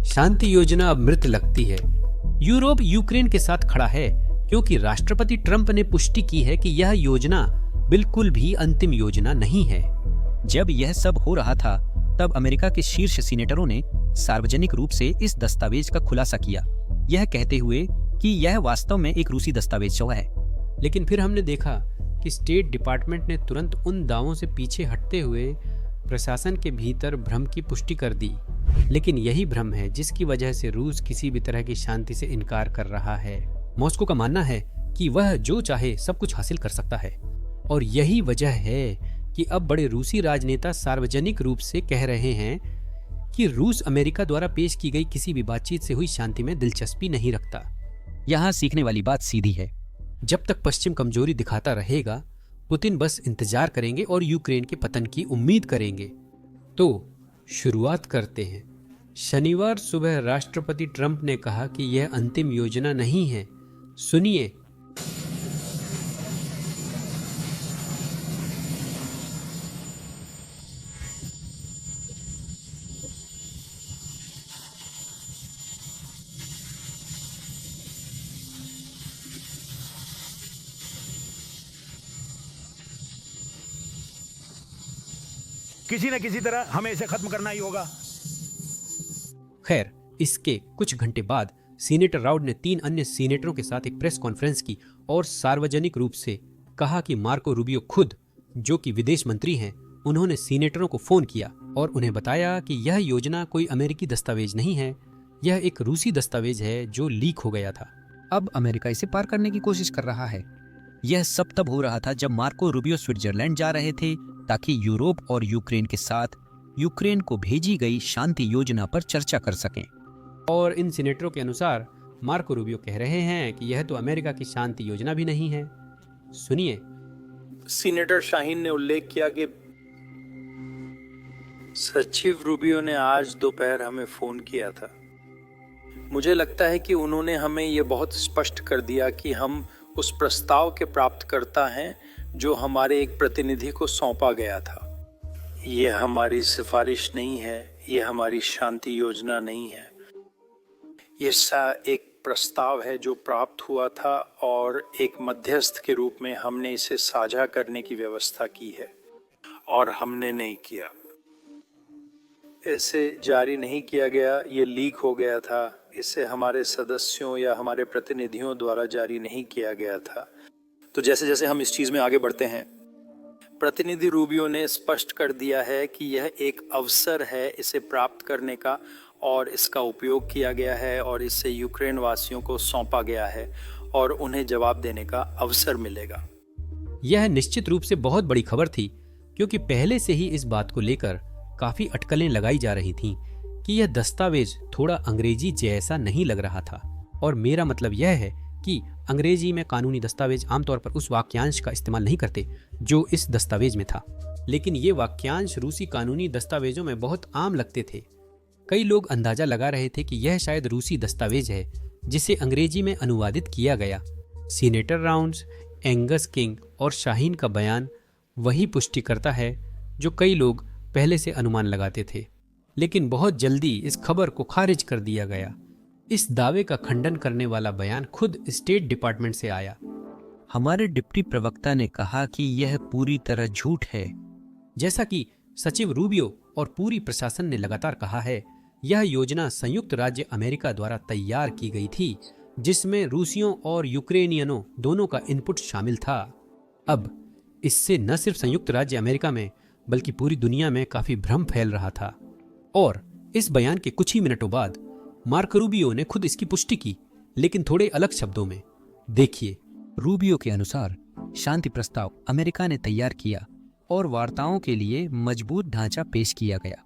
शांति योजना अब मृत लगती है। यूरोप यूक्रेन के साथ खड़ा है क्योंकि राष्ट्रपति ट्रंप ने पुष्टि की है कि यह योजना बिल्कुल भी अंतिम योजना नहीं है। जब यह सब हो रहा था तब अमेरिका के शीर्ष सीनेटरों ने सार्वजनिक रूप से इस दस्तावेज का खुलासा किया, यह कहते हुए कि यह वास्तव में एक रूसी दस्तावेज है। लेकिन फिर हमने देखा कि स्टेट डिपार्टमेंट ने तुरंत उन दावों से पीछे हटते हुए प्रशासन के भीतर भ्रम की पुष्टि कर दी। लेकिन यही भ्रम है जिसकी वजह से रूस किसी भी तरह की शांति से इनकार कर रहा है। मॉस्को का मानना है कि वह जो चाहे सब कुछ हासिल कर सकता है, और यही वजह है कि अब बड़े रूसी राजनेता सार्वजनिक रूप से कह रहे हैं कि रूस अमेरिका द्वारा पेश की गई किसी भी बातचीत से हुई शांति में दिलचस्पी नहीं रखता। यहाँ सीखने वाली बात सीधी है। जब तक पश्चिम कमजोरी दिखाता रहेगा, पुतिन बस इंतजार करेंगे और यूक्रेन के पतन की उम्मीद करेंगे। तो शुरुआत करते हैं। शनिवार सुबह राष्ट्रपति ट्रंप ने कहा कि यह अंतिम योजना नहीं है। सुनिए। किसी न किसी तरह हमें इसे खत्म करना ही होगा। खैर, इसके कुछ घंटे बाद सीनेटर राउड ने 3 अन्य सीनेटरों के साथ एक प्रेस कॉन्फ्रेंस की और सार्वजनिक रूप से कहा कि मार्को रूबियो खुद, जो कि विदेश मंत्री हैं, उन्होंने सीनेटरों को फोन किया और उन्हें बताया कि यह योजना कोई अमेरिकी दस्तावेज नहीं है, यह एक रूसी दस्तावेज है जो लीक हो गया था। अब अमेरिका इसे पार करने की कोशिश कर रहा है। यह सब तब हो रहा था जब मार्को रूबियो स्विट्जरलैंड जा रहे थे ताकि यूरोप और यूक्रेन के साथ यूक्रेन को भेजी गई शांति योजना पर चर्चा कर सकें। और इन सीनेटरों के अनुसार मार्को रूबियो कह रहे हैं कि यह तो अमेरिका की शांति योजना भी नहीं है। सुनिए। सीनेटर शाहीन ने उल्लेख किया कि सचिव रूबियो ने आज दोपहर हमें फोन किया था। मुझे लगता है कि उन्होंने हमें यह बहुत स्पष्ट कर दिया कि हम उस प्रस्ताव के प्राप्तकर्ता हैं जो हमारे एक प्रतिनिधि को सौंपा गया था। यह हमारी सिफारिश नहीं है, यह हमारी शांति योजना नहीं है। यह एक प्रस्ताव है जो प्राप्त हुआ था और एक मध्यस्थ के रूप में हमने इसे साझा करने की व्यवस्था की है और हमने नहीं किया। इसे जारी नहीं किया गया, ये लीक हो गया था। इसे हमारे सदस्यों या हमारे प्रतिनिधियों द्वारा जारी नहीं किया गया था। तो जैसे जैसे हम इस चीज़ में आगे बढ़ते हैं, प्रतिनिधि रूबियो ने स्पष्ट कर दिया है कि यह एक अवसर है इसे प्राप्त करने का, और इसका उपयोग किया गया है और इससे यूक्रेन वासियों को सौंपा गया है और उन्हें जवाब देने का अवसर मिलेगा। यह निश्चित रूप से बहुत बड़ी खबर थी, क्योंकि पहले से ही इस बात को लेकर काफी अटकलें लगाई जा रही थीं कि यह दस्तावेज थोड़ा अंग्रेजी जैसा नहीं लग रहा था। और मेरा मतलब यह है कि अंग्रेजी में कानूनी दस्तावेज आमतौर पर उस वाक्यांश का इस्तेमाल नहीं करते जो इस दस्तावेज में था, लेकिन ये वाक्यांश रूसी कानूनी दस्तावेजों में बहुत आम लगते थे। कई लोग अंदाजा लगा रहे थे कि यह शायद रूसी दस्तावेज है जिसे अंग्रेजी में अनुवादित किया गया। सीनेटर राउंड्स, एंगस किंग और शाहीन का बयान वही पुष्टि करता है जो कई लोग पहले से अनुमान लगाते थे, लेकिन बहुत जल्दी इस खबर को खारिज कर दिया गया। इस दावे का खंडन करने वाला बयान खुद स्टेट डिपार्टमेंट से आया। हमारे डिप्टी प्रवक्ता ने कहा कि यह पूरी तरह झूठ है। जैसा कि सचिव रूबियो और पूरी प्रशासन ने लगातार कहा है, यह योजना संयुक्त राज्य अमेरिका द्वारा तैयार की गई थी, जिसमें रूसियों और यूक्रेनियनों दोनों का इनपुट शामिल था। अब इससे न सिर्फ संयुक्त राज्य अमेरिका में बल्कि पूरी दुनिया में काफी भ्रम फैल रहा था। और इस बयान के कुछ ही मिनटों बाद मार्को रूबियो ने खुद इसकी पुष्टि की, लेकिन थोड़े अलग शब्दों में। देखिए। रूबियो के अनुसार शांति प्रस्ताव अमेरिका ने तैयार किया और वार्ताओं के लिए मजबूत ढांचा पेश किया गया।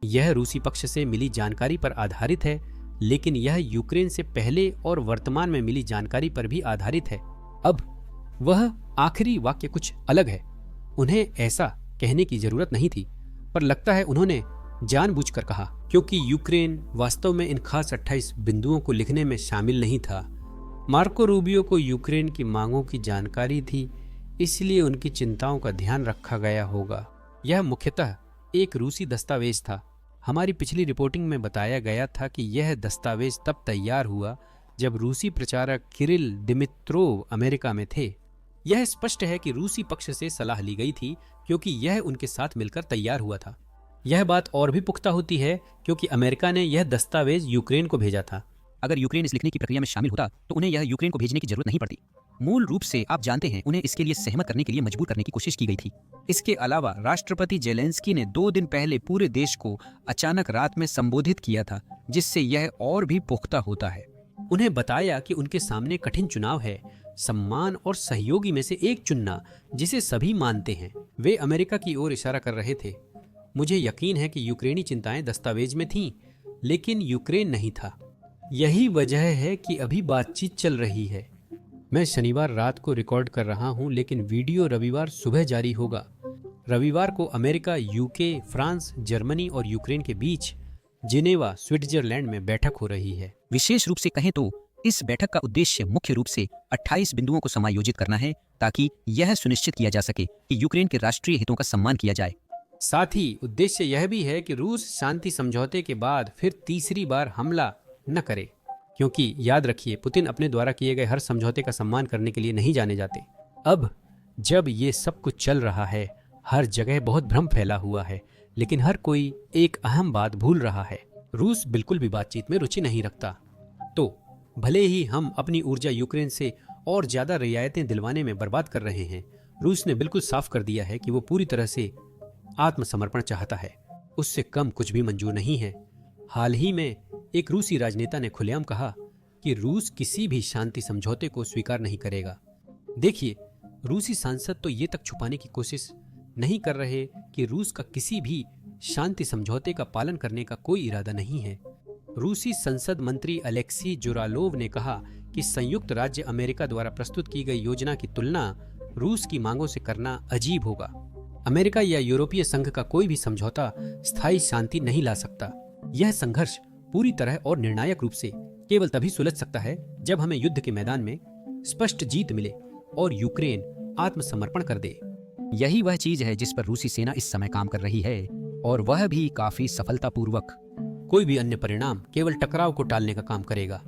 यह रूसी पक्ष से मिली जानकारी पर आधारित है, लेकिन यह यूक्रेन से पहले और वर्तमान में मिली जानकारी पर भी आधारित है। अब वह आखिरी वाक्य कुछ अलग है। उन्हें ऐसा कहने की जरूरत नहीं थी, पर लगता है उन्होंने जानबूझकर कहा, क्योंकि यूक्रेन वास्तव में इन खास 28 बिंदुओं को लिखने में शामिल नहीं था। मार्को रूबियो को यूक्रेन की मांगों की जानकारी थी, इसलिए उनकी चिंताओं का ध्यान रखा गया होगा। यह मुख्यतः एक रूसी दस्तावेज था हमारी पिछली रिपोर्टिंग में बताया गया था कि यह दस्तावेज तब तैयार हुआ जब रूसी प्रचारक किरिल दिमित्रोव अमेरिका में थे। यह स्पष्ट है कि रूसी पक्ष से सलाह ली गई थी क्योंकि यह उनके साथ मिलकर तैयार हुआ था। यह बात और भी पुख्ता होती है क्योंकि अमेरिका ने यह दस्तावेज यूक्रेन को भेजा था। अगर यूक्रेन इस लिखने की प्रक्रिया में शामिल होता तो उन्हें यह यूक्रेन को भेजने की जरूरत नहीं पड़ती। मूल रूप से आप जानते हैं, उन्हें इसके लिए सहमत करने के लिए मजबूर करने की कोशिश की गई थी। इसके अलावा राष्ट्रपति जेलेंस्की ने 2 दिन पहले पूरे देश को अचानक रात में संबोधित किया था, जिससे यह और भी पुख्ता होता है। उन्हें बताया कि उनके सामने कठिन चुनाव है, सम्मान और सहयोगी में से एक चुनना जिसे सभी मानते हैं। वे अमेरिका की ओर इशारा कर रहे थे। मुझे यकीन है कि यूक्रेनी चिंताएं दस्तावेज में थीं, लेकिन यूक्रेन नहीं था। यही वजह है कि अभी बातचीत चल रही है। मैं शनिवार रात को रिकॉर्ड कर रहा हूं, लेकिन वीडियो रविवार सुबह जारी होगा। रविवार को अमेरिका, यूके, फ्रांस, जर्मनी और यूक्रेन के बीच जिनेवा, स्विट्जरलैंड में बैठक हो रही है। विशेष रूप से कहें तो इस बैठक का उद्देश्य मुख्य रूप से 28 बिंदुओं को समायोजित करना है, ताकि यह सुनिश्चित किया जा सके कि यूक्रेन के राष्ट्रीय हितों का सम्मान किया जाए। साथ ही उद्देश्य यह भी है कि रूस शांति समझौते के बाद फिर तीसरी बार हमला न करे, क्योंकि याद रखिए, पुतिन अपने द्वारा किए गए हर समझौते का सम्मान करने के लिए नहीं जाने जाते। अब जब ये सब कुछ चल रहा है, हर जगह बहुत भ्रम फैला हुआ है, लेकिन हर कोई एक अहम बात भूल रहा है। रूस बिल्कुल भी बातचीत में रुचि नहीं रखता। तो भले ही हम अपनी ऊर्जा यूक्रेन से और ज्यादा रियायतें दिलवाने में बर्बाद कर रहे हैं, रूस ने बिल्कुल साफ कर दिया है कि वो पूरी तरह से आत्मसमर्पण चाहता है। उससे कम कुछ भी मंजूर नहीं है। हाल ही में एक रूसी राजनेता ने खुलेआम कहा कि रूस किसी भी शांति समझौते को स्वीकार नहीं करेगा। देखिए, रूसी सांसद तो ये तक छुपाने की कोशिश नहीं कर रहे कि रूस का किसी भी शांति समझौते का पालन करने का कोई इरादा नहीं है। रूसी संसद मंत्री अलेक्सी जुरालोव ने कहा कि संयुक्त राज्य अमेरिका द्वारा प्रस्तुत की गई योजना की तुलना रूस की मांगों से करना अजीब होगा। अमेरिका या यूरोपीय संघ का कोई भी समझौता स्थायी शांति नहीं ला सकता। यह संघर्ष पूरी तरह और निर्णायक रूप से केवल तभी सुलझ सकता है जब हमें युद्ध के मैदान में स्पष्ट जीत मिले और यूक्रेन आत्मसमर्पण कर दे। यही वह चीज है जिस पर रूसी सेना इस समय काम कर रही है, और वह भी काफी सफलतापूर्वक। कोई भी अन्य परिणाम केवल टकराव को टालने का काम करेगा।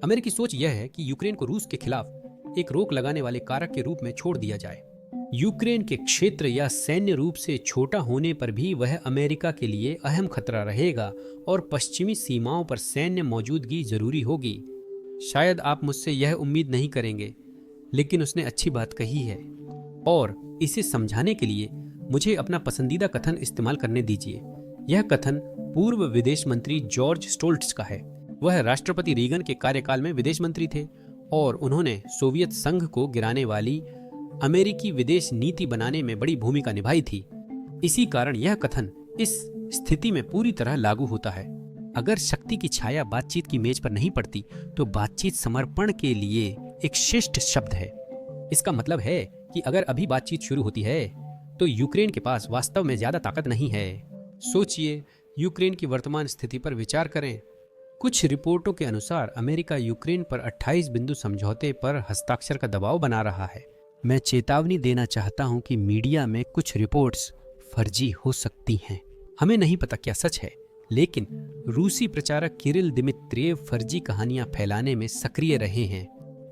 अमेरिकी सोच यह है कि यूक्रेन को रूस के खिलाफ एक रोक लगाने वाले कारक के रूप में छोड़ दिया जाए। यूक्रेन के क्षेत्र या सैन्य रूप से छोटा होने पर भी वह अमेरिका के लिए अहम खतरा रहेगा और पश्चिमी सीमाओं पर सैन्य मौजूदगी जरूरी होगी। शायद आप मुझसे यह उम्मीद नहीं करेंगे, लेकिन उसने अच्छी बात कही है, और इसे समझाने के लिए मुझे अपना पसंदीदा कथन इस्तेमाल करने दीजिए। यह कथन पूर्व विदेश मंत्री जॉर्ज स्टोल्ट्स का है। वह राष्ट्रपति रीगन के कार्यकाल में विदेश मंत्री थे और उन्होंने सोवियत संघ को गिराने वाली अमेरिकी विदेश नीति बनाने में बड़ी भूमिका निभाई थी। इसी कारण यह कथन इस स्थिति में पूरी तरह लागू होता है। अगर शक्ति की छाया बातचीत की मेज पर नहीं पड़ती, तो बातचीत समर्पण के लिए एक शिष्ट शब्द है। इसका मतलब है कि अगर अभी बातचीत शुरू होती है, तो यूक्रेन के पास वास्तव में ज्यादा ताकत नहीं है। सोचिए, यूक्रेन की वर्तमान स्थिति पर विचार करें। कुछ रिपोर्टों के अनुसार अमेरिका यूक्रेन पर 28 बिंदु समझौते पर हस्ताक्षर का दबाव बना रहा है। मैं चेतावनी देना चाहता हूं कि मीडिया में कुछ रिपोर्ट्स फर्जी हो सकती हैं। हमें नहीं पता क्या सच है, लेकिन रूसी प्रचारक किरिल दिमित्रिएव फर्जी कहानियां फैलाने में सक्रिय रहे हैं।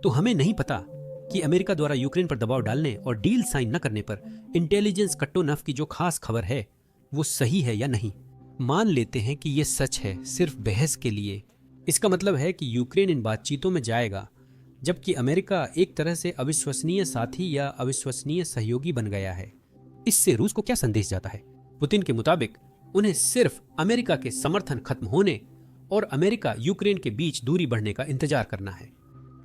तो हमें नहीं पता कि अमेरिका द्वारा यूक्रेन पर दबाव डालने और डील साइन न करने पर इंटेलिजेंस कट्टोनफ की जो खास खबर है वो सही है या नहीं। मान लेते हैं कि ये सच है, सिर्फ बहस के लिए। इसका मतलब है कि यूक्रेन इन बातचीतों में जाएगा, जबकि अमेरिका एक तरह से अविश्वसनीय साथी या अविश्वसनीय सहयोगी बन गया है। इससे रूस को क्या संदेश जाता है? पुतिन के मुताबिक उन्हें सिर्फ अमेरिका के समर्थन खत्म होने और अमेरिका यूक्रेन के बीच दूरी बढ़ने का इंतजार करना है।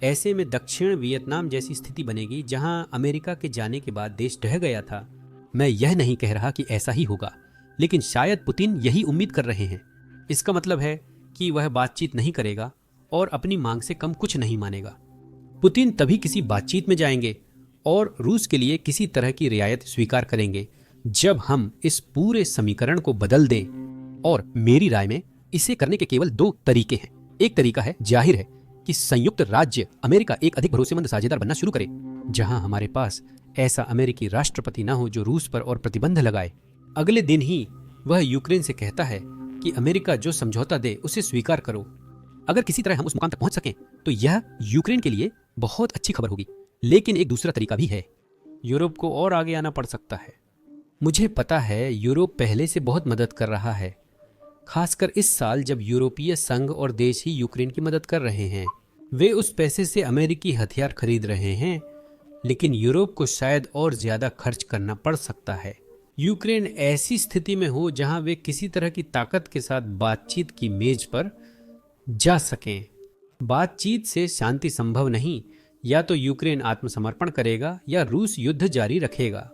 ऐसे में दक्षिण वियतनाम जैसी स्थिति बनेगी, जहां अमेरिका के जाने के बाद देश ढह गया था। मैं यह नहीं कह रहा कि ऐसा ही होगा, लेकिन शायद पुतिन यही उम्मीद कर रहे हैं। इसका मतलब है कि वह बातचीत नहीं करेगा और अपनी मांग से कम कुछ नहीं मानेगा। पुतिन तभी किसी बातचीत में जाएंगे और रूस के लिए किसी तरह की रियायत स्वीकार करेंगे जब हम इस पूरे समीकरण को बदल दें। और मेरी राय में इसे करने के केवल 2 तरीके हैं। एक तरीका है, जाहिर है, कि संयुक्त राज्य अमेरिका एक अधिक भरोसेमंद साझेदार बनना शुरू करे, जहां हमारे पास ऐसा अमेरिकी राष्ट्रपति न हो जो रूस पर और प्रतिबंध लगाए। अगले दिन ही वह यूक्रेन से कहता है कि अमेरिका जो समझौता दे उसे स्वीकार करो। अगर किसी तरह हम उस मुकाम तक पहुंच सकें तो यह यूक्रेन के लिए बहुत अच्छी खबर होगी। लेकिन एक दूसरा तरीका भी है, यूरोप को और आगे आना पड़ सकता है। मुझे पता है यूरोप पहले से बहुत मदद कर रहा है, खासकर इस साल जब यूरोपीय संघ और देश ही यूक्रेन की मदद कर रहे हैं। वे उस पैसे से अमेरिकी हथियार खरीद रहे हैं, लेकिन यूरोप को शायद और ज्यादा खर्च करना पड़ सकता है। यूक्रेन ऐसी स्थिति में हो जहां वे किसी तरह की ताकत के साथ बातचीत की मेज पर जा सकें। बातचीत से शांति संभव नहीं, या तो यूक्रेन आत्मसमर्पण करेगा या रूस युद्ध जारी रखेगा।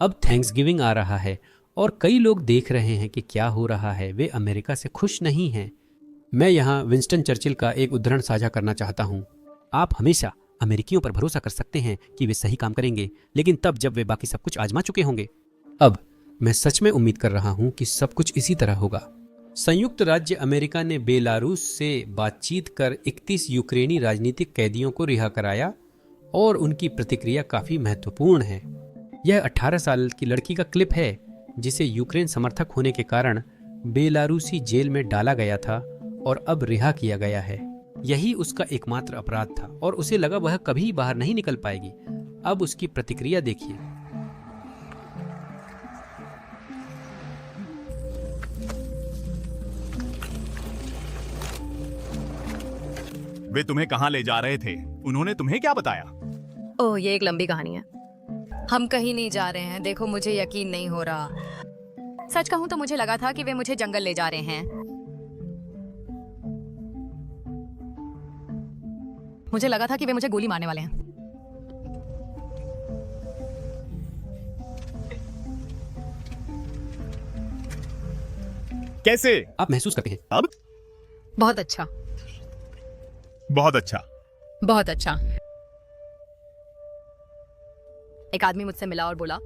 अब थैंक्सगिविंग आ रहा है और कई लोग देख रहे हैं कि क्या हो रहा है। वे अमेरिका से खुश नहीं हैं। मैं यहाँ विंस्टन चर्चिल का एक उद्धरण साझा करना चाहता हूँ। आप हमेशा अमेरिकियों पर भरोसा कर सकते हैं कि वे सही काम करेंगे, लेकिन तब जब वे बाकी सब कुछ आजमा चुके होंगे। अब मैं सच में उम्मीद कर रहा हूँ कि सब कुछ इसी तरह होगा। संयुक्त राज्य अमेरिका ने बेलारूस से बातचीत कर 31 यूक्रेनी राजनीतिक कैदियों को रिहा कराया और उनकी प्रतिक्रिया काफी महत्वपूर्ण है। यह 18 साल की लड़की का क्लिप है जिसे यूक्रेन समर्थक होने के कारण बेलारूसी जेल में डाला गया था और अब रिहा किया गया है। यही उसका एकमात्र अपराध था और उसे लगा वह कभी बाहर नहीं निकल पाएगी। अब उसकी प्रतिक्रिया देखिए। वे तुम्हें कहां ले जा रहे थे? उन्होंने तुम्हें क्या बताया? ओह, ये एक लंबी कहानी है। हम कहीं नहीं जा रहे हैं। देखो, मुझे यकीन नहीं हो रहा। सच कहूं तो मुझे लगा था कि वे मुझे जंगल ले जा रहे हैं। मुझे लगा था कि वे मुझे गोली मारने वाले हैं। कैसे आप महसूस करते हैं? अब बहुत अच्छा, बहुत अच्छा। बहुत अच्छा। एक आदमी मुझसे मिला और बोला,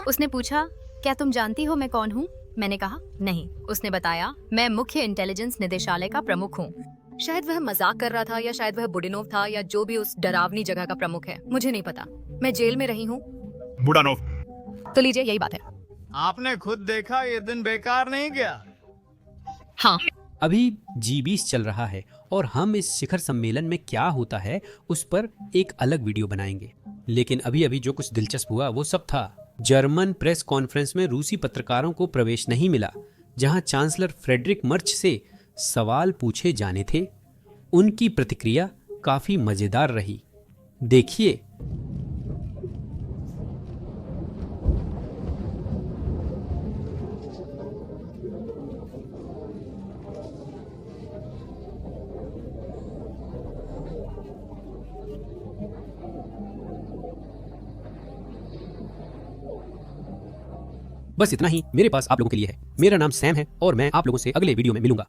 उसने पूछा, क्या तुम जानती हो मैं कौन हूँ? मैंने कहा नहीं। उसने बताया, मैं मुख्य इंटेलिजेंस निदेशालय का प्रमुख हूँ। शायद वह मजाक कर रहा था या शायद वह बुडिनोव था या जो भी उस डरावनी जगह का प्रमुख है, मुझे नहीं पता। मैं जेल में रही हूँ। बुडानोव। तो लीजिए, यही बात है। आपने खुद देखा ये दिन बेकार नहीं गया। हाँ, अभी G20 चल रहा है और हम इस शिखर सम्मेलन में क्या होता है उस पर एक अलग वीडियो बनाएंगे। लेकिन अभी जो कुछ दिलचस्प हुआ वो सब था। जर्मन प्रेस कॉन्फ्रेंस में रूसी पत्रकारों को प्रवेश नहीं मिला, जहां चांसलर फ्रेडरिक मर्च से सवाल पूछे जाने थे। उनकी प्रतिक्रिया काफी मजेदार रही। देखिए। बस इतना ही मेरे पास आप लोगों के लिए है। मेरा नाम सैम है और मैं आप लोगों से अगले वीडियो में मिलूंगा।